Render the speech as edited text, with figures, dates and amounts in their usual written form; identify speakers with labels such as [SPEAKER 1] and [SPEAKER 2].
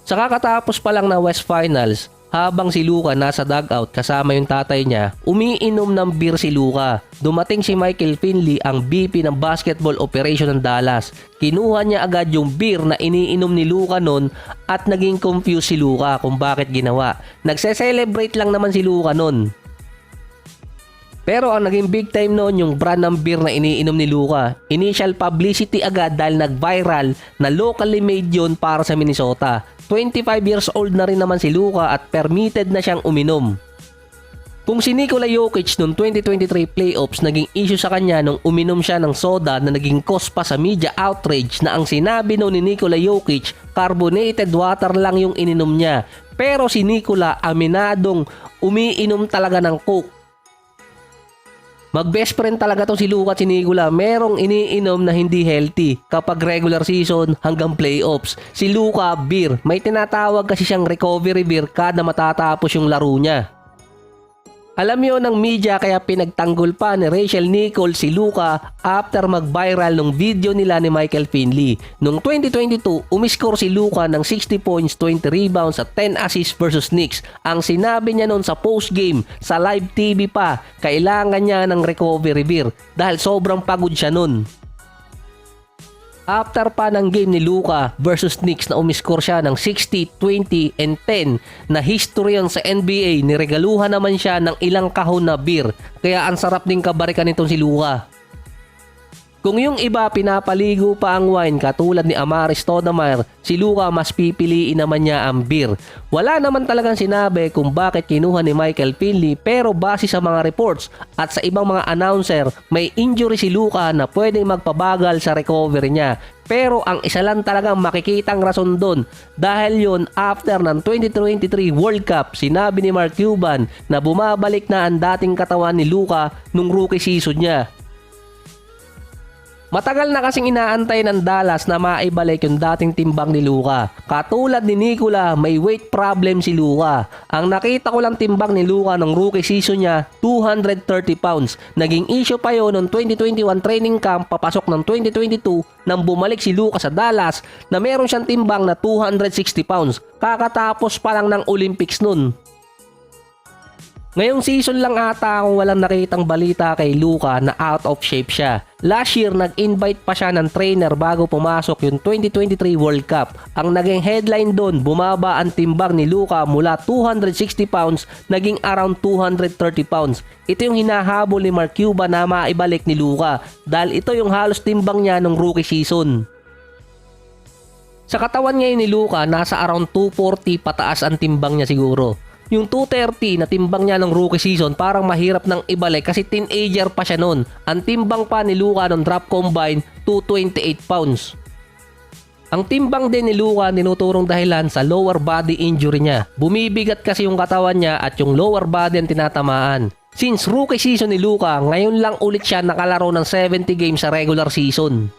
[SPEAKER 1] Sa kakatapos pa lang na West Finals, habang si Luka nasa dugout kasama yung tatay niya, umiinom ng beer si Luka. Dumating si Michael Finley, ang VP ng basketball operation ng Dallas. Kinuha niya agad yung beer na iniinom ni Luka noon at naging confused si Luka kung bakit ginawa. Nagse-celebrate lang naman si Luka noon. Pero ang naging big time noon yung brand ng beer na iniinom ni Luka. Initial publicity agad dahil nag-viral na locally made yun para sa Minnesota. 25 years old na rin naman si Luka at permitted na siyang uminom. Kung si Nikola Jokic noong 2023 playoffs naging issue sa kanya nung uminom siya ng soda na naging cause pa sa media outrage na ang sinabi noon ni Nikola Jokic, carbonated water lang yung ininom niya. Pero si Nikola aminadong umiinom talaga ng Coke. Mag-best friend talaga to si Luka at si Nikola. Merong iniinom na hindi healthy kapag regular season hanggang playoffs. Si Luka, beer. May tinatawag kasi siyang recovery beer kada matatapos yung laro niya. Alam yun ng media kaya pinagtanggol pa ni Rachel Nichols si Luka after mag-viral ng video nila ni Michael Finley. Noong 2022, umiscore si Luka ng 60 points, 20 rebounds at 10 assists versus Knicks. Ang sinabi niya noon sa post-game, sa live TV pa, kailangan niya ng recovery beer dahil sobrang pagod siya noon. After pa ng game ni Luka versus Knicks na umiscore siya ng 60, 20, and 10 na history yun sa NBA, niregaluhan naman siya ng ilang kahon na beer. Kaya ang sarap din kabarikan nitong si Luka. Kung yung iba pinapaligo pa ang wine katulad ni Amaris Stoudemire, si Luka mas pipiliin naman niya ang beer. Wala naman talagang sinabi kung bakit kinuha ni Michael Finley pero base sa mga reports at sa ibang mga announcer, may injury si Luka na pwedeng magpabagal sa recovery niya. Pero ang isa lang talagang makikitang rason doon dahil yun after ng 2023 World Cup, sinabi ni Mark Cuban na bumabalik na ang dating katawan ni Luka nung rookie season niya. Matagal na kasing inaantay ng Dallas na maibalik yung dating timbang ni Luka. Katulad ni Nikola, may weight problem si Luka. Ang nakita ko lang timbang ni Luka ng rookie season niya, 230 pounds. Naging issue pa yun noong 2021 training camp papasok ng 2022 nang bumalik si Luka sa Dallas na meron siyang timbang na 260 pounds. Kakatapos pa lang ng Olympics nun. Ngayong season lang ata akong walang nakitang balita kay Luka na out of shape siya. Last year, nag-invite pa siya ng trainer bago pumasok yung 2023 World Cup. Ang naging headline doon, bumaba ang timbang ni Luka mula 260 pounds, naging around 230 pounds. Ito yung hinahabol ni Mark Cuban na maibalik ni Luka dahil ito yung halos timbang niya nung rookie season. Sa katawan ngayon ni Luka, nasa around 240 pataas ang timbang niya siguro. Yung 230 na timbang niya ng rookie season parang mahirap nang ibalik kasi teenager pa siya noon. Ang timbang pa ni Luka nung drop combine, 228 pounds. Ang timbang din ni Luka tinuturong dahilan sa lower body injury niya. Bumibigat kasi yung katawan niya at yung lower body ang tinatamaan. Since rookie season ni Luka, ngayon lang ulit siya nakalaro ng 70 games sa regular season.